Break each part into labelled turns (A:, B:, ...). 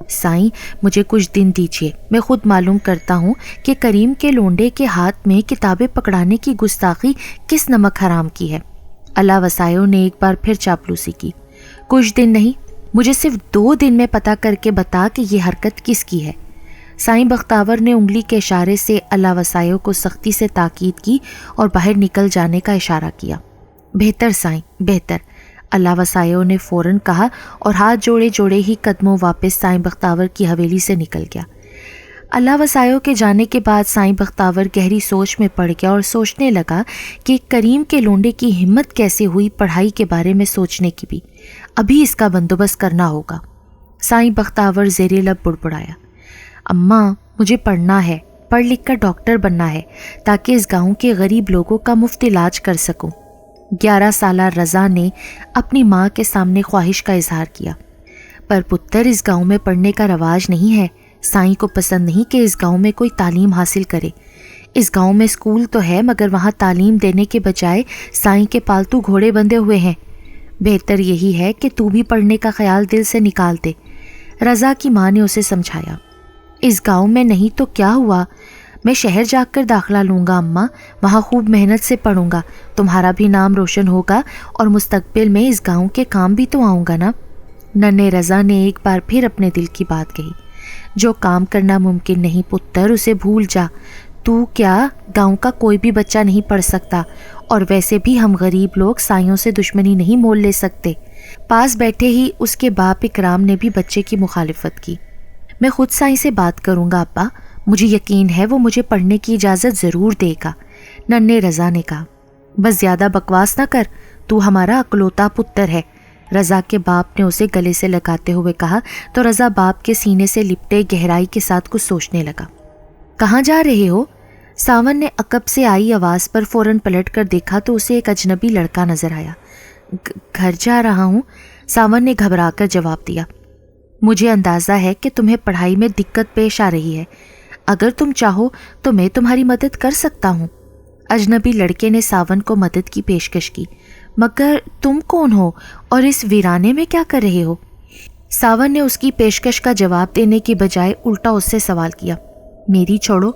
A: سائیں مجھے کچھ دن دیجیے، میں خود معلوم کرتا ہوں کہ کریم کے لونڈے کے ہاتھ میں کتابیں پکڑانے کی گستاخی کس نمک حرام کی ہے۔ اللہ وسائیوں نے ایک بار پھر چاپلوسی کی۔ کچھ دن نہیں، مجھے صرف 2 دن میں پتہ کر کے بتا کہ یہ حرکت کس کی ہے۔ سائیں بختاور نے انگلی کے اشارے سے اللہ وسائیوں کو سختی سے تاکید کی اور باہر نکل جانے کا اشارہ کیا۔ بہتر سائیں، بہتر، اللہ وسائیوں نے فوراً کہا اور ہاتھ جوڑے جوڑے ہی قدموں واپس سائیں بختاور کی حویلی سے نکل گیا۔ اللہ وسائیوں کے جانے کے بعد سائیں بختاور گہری سوچ میں پڑ گیا اور سوچنے لگا کہ کریم کے لونڈے کی ہمت کیسے ہوئی پڑھائی کے بارے میں سوچنے کی بھی، ابھی اس کا بندوبست کرنا ہوگا۔ سائیں بختاور زیر لب بڑبڑایا، اماں مجھے پڑھنا ہے، پڑھ لکھ کر ڈاکٹر بننا ہے تاکہ اس گاؤں کے غریب لوگوں کا مفت علاج کر سکوں۔ 11 سالہ رضا نے اپنی ماں کے سامنے خواہش کا اظہار کیا، پر پتر اس گاؤں میں پڑھنے کا رواج نہیں ہے، سائیں کو پسند نہیں کہ اس گاؤں میں کوئی تعلیم حاصل کرے۔ اس گاؤں میں اسکول تو ہے مگر وہاں تعلیم دینے کے بجائے سائیں کے پالتو گھوڑے بندھے ہوئے ہیں۔ بہتر یہی ہے کہ تو بھی پڑھنے کا خیال دل سے نکال دے۔ رضا کی ماں نے اسے سمجھایا، اس گاؤں میں نہیں تو کیا ہوا، میں شہر جا کر داخلہ لوں گا اماں، وہاں خوب محنت سے پڑھوں گا، تمہارا بھی نام روشن ہوگا اور مستقبل میں اس گاؤں کے کام بھی تو آؤں گا نا۔ ننھے رضا نے ایک بار پھر اپنے دل کی بات کہی، جو کام کرنا ممکن نہیں پتر اسے بھول جا، تو کیا گاؤں کا کوئی بھی بچہ نہیں پڑھ سکتا، اور ویسے بھی ہم غریب لوگ سائیوں سے دشمنی نہیں مول لے سکتے۔ پاس بیٹھے ہی اس کے باپ اکرام نے بھی بچے کی مخالفت کی۔ میں خود سائیں سے بات کروں گا ابا، مجھے یقین ہے وہ مجھے پڑھنے کی اجازت ضرور دے گا۔ ننھے رضا نے کہا، بس زیادہ بکواس نہ کر، تو ہمارا اکلوتا پتر ہے۔ رضا کے باپ نے اسے گلے سے لگاتے ہوئے کہا تو رضا باپ کے سینے سے لپٹے گہرائی کے ساتھ کچھ سوچنے لگا۔ کہاں جا رہے ہو؟ ساون نے عقب سے آئی آواز پر فوراً پلٹ کر دیکھا تو اسے ایک اجنبی لڑکا نظر آیا۔ گھر جا رہا ہوں، ساون نے گھبرا کر جواب دیا۔ مجھے اندازہ ہے کہ تمہیں پڑھائی میں دقت پیش آ رہی ہے، اگر تم چاہو تو میں تمہاری مدد کر سکتا ہوں۔ اجنبی لڑکے نے ساون کو مدد کی پیشکش کی۔ مگر تم کون ہو اور اس ویرانے میں کیا کر رہے ہو؟ ساون نے اس کی پیشکش کا جواب دینے کی بجائے الٹا اس سے سوال کیا۔ میری چھوڑو،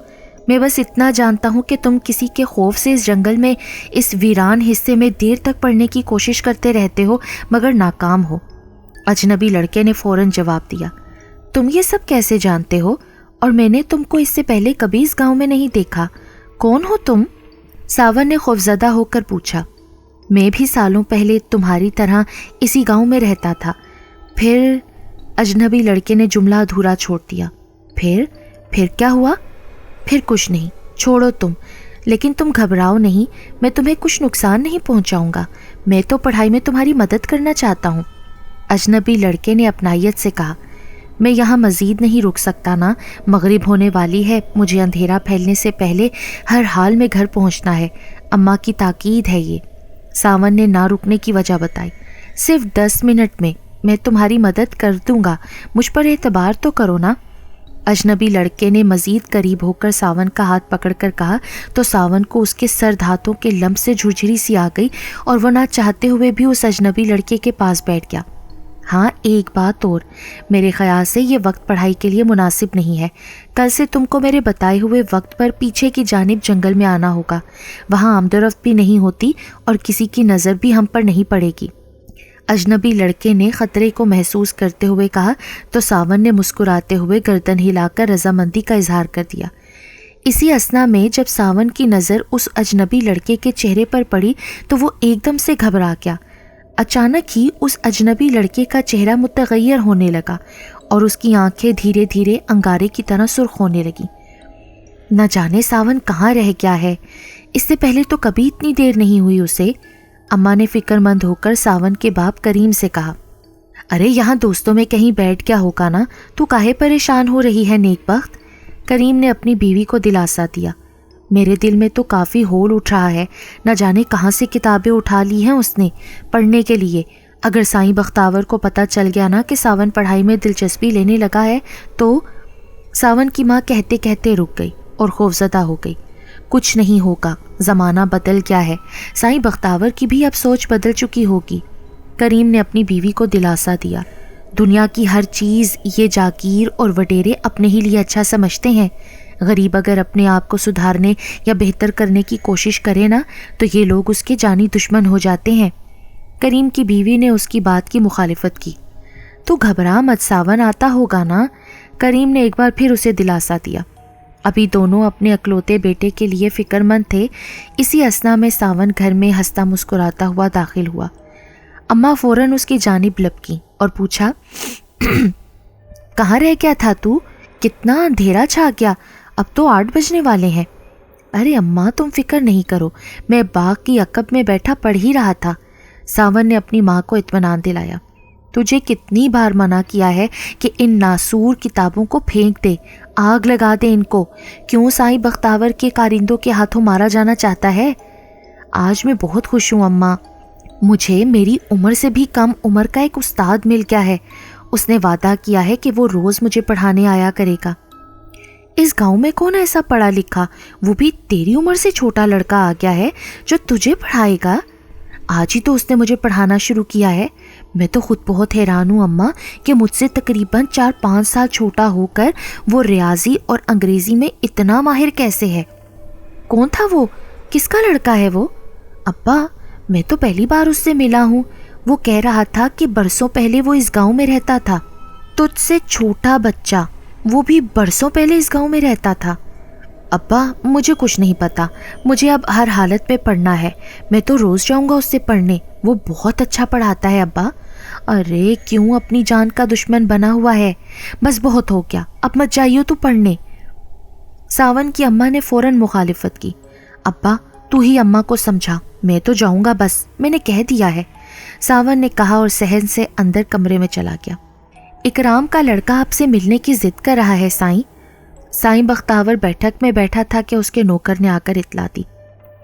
A: میں بس اتنا جانتا ہوں کہ تم کسی کے خوف سے اس جنگل میں اس ویران حصے میں دیر تک پڑھنے کی کوشش کرتے رہتے ہو مگر ناکام ہو۔ اجنبی لڑکے نے فوراً جواب دیا، تم یہ سب کیسے جانتے ہو؟ اور میں نے تم کو اس سے پہلے کبھی اس گاؤں میں نہیں دیکھا، کون ہو تم؟ ساون نے خوفزدہ ہو کر پوچھا۔ میں بھی سالوں پہلے تمہاری طرح اسی گاؤں میں رہتا تھا۔ پھر اجنبی لڑکے نے جملہ ادھورا چھوڑ دیا۔ پھر کیا ہوا؟ پھر کچھ نہیں، چھوڑو تم، لیکن تم گھبراؤ نہیں، میں تمہیں کچھ نقصان نہیں پہنچاؤں گا، میں تو پڑھائی میں تمہاری مدد کرنا چاہتا ہوں۔ اجنبی لڑکے نے اپنائیت سے کہا، میں یہاں مزید نہیں رک سکتا نا، مغرب ہونے والی ہے، مجھے اندھیرا پھیلنے سے پہلے ہر حال میں گھر پہنچنا ہے، اماں کی تاکید ہے یہ۔ ساون نے نہ رکنے کی وجہ بتائی۔ صرف 10 منٹ میں تمہاری مدد کر دوں گا، مجھ پر اعتبار تو کرو نا۔ اجنبی لڑکے نے مزید قریب ہو کر ساون کا ہاتھ پکڑ کر کہا تو ساون کو اس کے سرد ہاتھوں کے لمس سے جھرجھری سی آ گئی اور وہ نہ چاہتے ہوئے بھی اس اجنبی لڑکے کے پاس بیٹھ گیا۔ ہاں ایک بات اور، میرے خیال سے یہ وقت پڑھائی کے لیے مناسب نہیں ہے، کل سے تم کو میرے بتائے ہوئے وقت پر پیچھے کی جانب جنگل میں آنا ہوگا، وہاں آمد و رفت بھی نہیں ہوتی اور کسی کی نظر بھی ہم پر نہیں پڑے گی۔ اجنبی لڑکے نے خطرے کو محسوس کرتے ہوئے کہا تو ساون نے مسکراتے ہوئے گردن ہلا کر رضامندی کا اظہار کر دیا۔ اسی اثنا میں جب ساون کی نظر اس اجنبی لڑکے کے چہرے پر پڑی تو وہ ایک دم سے گھبرا گیا۔ اچانک ہی اس اجنبی لڑکے کا چہرہ متغیر ہونے لگا اور اس کی آنکھیں دھیرے دھیرے انگارے کی طرح سرخ ہونے لگیں۔ نہ جانے ساون کہاں رہ گیا ہے، اس سے پہلے تو کبھی اتنی دیر نہیں ہوئی اسے۔ اماں نے فکر مند ہو کر ساون کے باپ کریم سے کہا، ارے یہاں دوستوں میں کہیں بیٹھ گیا ہوگا نا، تو کاہے پریشان ہو رہی ہے نیک بخت؟ کریم نے اپنی بیوی کو دلاسا دیا۔ میرے دل میں تو کافی ہول اٹھ رہا ہے، نہ جانے کہاں سے کتابیں اٹھا لی ہیں اس نے پڑھنے کے لیے۔ اگر سائیں بختاور کو پتہ چل گیا نا کہ ساون پڑھائی میں دلچسپی لینے لگا ہے تو… ساون کی ماں کہتے کہتے رک گئی اور خوفزدہ ہو گئی۔ کچھ نہیں ہوگا، زمانہ بدل گیا ہے، سائیں بختاور کی بھی اب سوچ بدل چکی ہوگی۔ کریم نے اپنی بیوی کو دلاسا دیا۔ دنیا کی ہر چیز یہ جاگیر اور وڈیرے اپنے ہی لیے اچھا سمجھتے ہیں. غریب اگر اپنے آپ کو سدھارنے یا بہتر کرنے کی کوشش کرے نا تو یہ لوگ اس کے جانی دشمن ہو جاتے ہیں. کریم کی بیوی نے اس کی بات کی مخالفت کی. تو گھبرا مت، ساون آتا ہوگا نا. کریم نے ایک بار پھر اسے دلاسا دیا. ابھی دونوں اپنے اکلوتے بیٹے کے لیے فکر مند تھے. اسی اثنا میں ساون گھر میں ہنستا مسکراتا ہوا داخل ہوا. اماں فوراً اس کی جانب لپکی اور پوچھا، کہاں رہ گیا تھا تو؟ کتنا اندھیرا چھا گیا، اب تو 8 بجنے والے ہیں. ارے اماں تم فکر نہیں کرو، میں باغ کی عقب میں بیٹھا پڑھ ہی رہا تھا. ساون نے اپنی ماں کو اطمینان دلایا. تجھے کتنی بار منع کیا ہے کہ ان ناسور کتابوں کو پھینک دے، آگ لگا دے ان کو. کیوں سائیں بختاور کے کارندوں کے ہاتھوں مارا جانا چاہتا ہے؟ آج میں بہت خوش ہوں اماں، مجھے میری عمر سے بھی کم عمر کا ایک استاد مل گیا ہے. اس نے وعدہ کیا ہے کہ وہ روز مجھے پڑھانے آیا کرے گا. اس گاؤں میں کون ایسا پڑھا لکھا، وہ بھی تیری عمر سے چھوٹا لڑکا آ گیا ہے جو تجھے پڑھائے گا؟ آج ہی تو اس نے مجھے پڑھانا شروع کیا ہے. میں تو خود بہت حیران ہوں اماں کہ مجھ سے تقریباً 4-5 سال چھوٹا ہو کر وہ ریاضی اور انگریزی میں اتنا ماہر کیسے ہے. کون تھا وہ؟ کس کا لڑکا ہے وہ؟ ابا میں تو پہلی بار اس سے ملا ہوں. وہ کہہ رہا تھا کہ برسوں پہلے وہ اس گاؤں میں رہتا تھا. تجھ سے چھوٹا بچہ، وہ بھی برسوں پہلے اس گاؤں میں رہتا تھا. ابا مجھے کچھ نہیں پتا، مجھے اب ہر حالت میں پڑھنا ہے. میں تو روز جاؤں گا اس سے پڑھنے، وہ بہت اچھا پڑھاتا ہے ابا. ارے کیوں اپنی جان کا دشمن بنا ہوا ہے؟ بس بہت ہو گیا، اب مت جائیو تو پڑھنے. ساون کی اماں نے فوراً مخالفت کی. ابا تو ہی اماں کو سمجھا، میں تو جاؤں گا، بس میں نے کہہ دیا ہے. ساون نے کہا اور صحن سے اندر کمرے میں چلا گیا. اکرام کا لڑکا آپ سے ملنے کی ضد کر رہا ہے سائیں. سائیں بختاور بیٹھک میں بیٹھا تھا کہ اس کے نوکر نے آ کر اطلاع دی.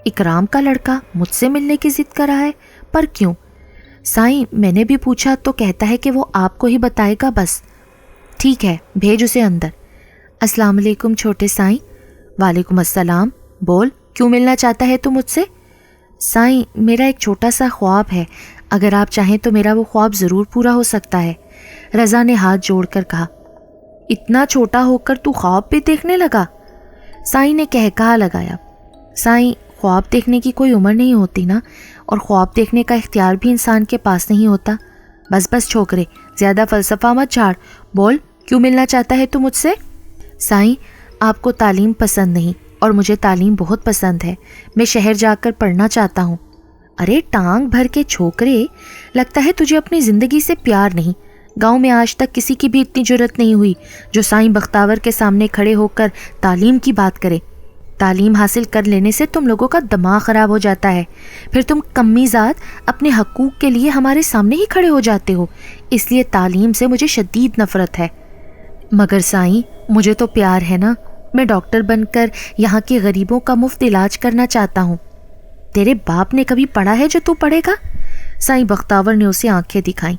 A: اکرام کا لڑکا مجھ سے ملنے کی ضد کر رہا ہے؟ پر کیوں؟ سائیں میں نے بھی پوچھا تو کہتا ہے کہ وہ آپ کو ہی بتائے گا. بس ٹھیک ہے، بھیج اسے اندر. السلام علیکم چھوٹے سائیں. وعلیکم السلام. بول کیوں ملنا چاہتا ہے تو مجھ سے؟ سائیں میرا ایک چھوٹا سا خواب ہے، اگر آپ چاہیں تو میرا وہ خواب ضرور پورا ہو سکتا ہے. رضا نے ہاتھ جوڑ کر کہا. اتنا چھوٹا ہو کر تو خواب بھی دیکھنے لگا؟ سائیں نے کہا لگایا. سائیں خواب دیکھنے کی کوئی عمر نہیں ہوتی نا، اور خواب دیکھنے کا اختیار بھی انسان کے پاس نہیں ہوتا. بس چھوکرے، زیادہ فلسفہ مت جھاڑ. بول کیوں ملنا چاہتا ہے تو مجھ سے؟ سائیں آپ کو تعلیم پسند نہیں اور مجھے تعلیم بہت پسند ہے. میں شہر جا کر پڑھنا چاہتا ہوں. ارے ٹانگ بھر کے چھوکرے، لگتا ہے تجھے اپنی زندگی سے پیار نہیں. گاؤں میں آج تک کسی کی بھی اتنی جرت نہیں ہوئی جو سائیں بختاور کے سامنے کھڑے ہو کر تعلیم کی بات کرے. تعلیم حاصل کر لینے سے تم لوگوں کا دماغ خراب ہو جاتا ہے، پھر تم کمی ذات اپنے حقوق کے لیے ہمارے سامنے ہی کھڑے ہو جاتے ہو. اس لیے تعلیم سے مجھے شدید نفرت ہے. مگر سائیں مجھے تو پیار ہے نا، میں ڈاکٹر بن کر یہاں کے غریبوں کا مفت علاج کرنا چاہتا ہوں. تیرے باپ نے کبھی پڑھا ہے جو تو پڑھے گا؟ سائیں بختاور نے اسے آنکھیں دکھائیں.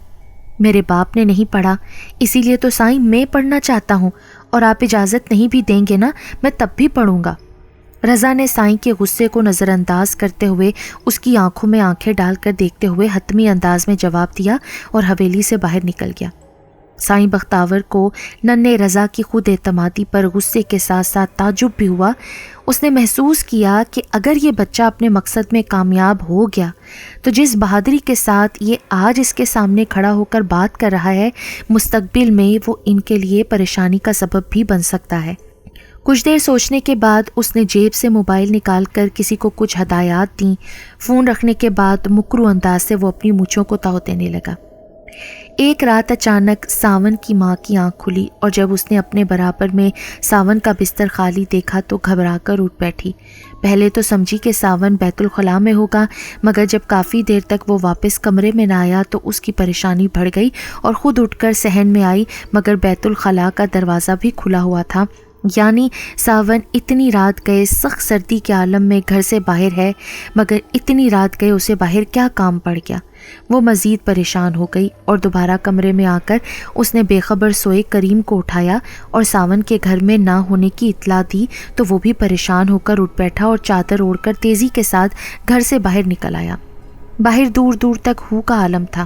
A: میرے باپ نے نہیں پڑھا، اسی لیے تو سائیں میں پڑھنا چاہتا ہوں، اور آپ اجازت نہیں بھی دیں گے نا میں تب بھی پڑھوں گا. رضا نے سائیں کے غصے کو نظر انداز کرتے ہوئے اس کی آنکھوں میں آنکھیں ڈال کر دیکھتے ہوئے حتمی انداز میں جواب دیا اور حویلی سے باہر نکل گیا. سائیں بختاور کو ننھے رضا کی خود اعتمادی پر غصے کے ساتھ ساتھ تعجب بھی ہوا. اس نے محسوس کیا کہ اگر یہ بچہ اپنے مقصد میں کامیاب ہو گیا تو جس بہادری کے ساتھ یہ آج اس کے سامنے کھڑا ہو کر بات کر رہا ہے، مستقبل میں وہ ان کے لیے پریشانی کا سبب بھی بن سکتا ہے. کچھ دیر سوچنے کے بعد اس نے جیب سے موبائل نکال کر کسی کو کچھ ہدایات دیں. فون رکھنے کے بعد مکرو انداز سے وہ اپنی مونچھوں کو تاؤ دینے لگا. ایک رات اچانک ساون کی ماں کی آنکھ کھلی اور جب اس نے اپنے برابر میں ساون کا بستر خالی دیکھا تو گھبرا کر اٹھ بیٹھی. پہلے تو سمجھی کہ ساون بیت الخلاء میں ہوگا، مگر جب کافی دیر تک وہ واپس کمرے میں نہ آیا تو اس کی پریشانی بڑھ گئی اور خود اٹھ کر صحن میں آئی، مگر بیت الخلاء کا دروازہ بھی کھلا ہوا تھا. یعنی ساون اتنی رات گئے سخت سردی کے عالم میں گھر سے باہر ہے، مگر اتنی رات گئے اسے باہر کیا کام پڑ گیا. وہ مزید پریشان ہو گئی اور دوبارہ کمرے میں آ کر اس نے بے خبر سوئے کریم کو اٹھایا اور ساون کے گھر میں نہ ہونے کی اطلاع دی تو وہ بھی پریشان ہو کر اٹھ بیٹھا اور چادر اوڑھ کر تیزی کے ساتھ گھر سے باہر نکل آیا. باہر دور دور تک ہو کا عالم تھا.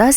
A: 10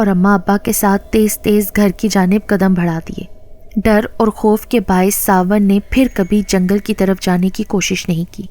A: اور اماں ابا کے ساتھ تیز تیز گھر کی جانب قدم بڑھا دیے۔ ڈر اور خوف کے باعث ساون نے پھر کبھی جنگل کی طرف جانے کی کوشش نہیں کی۔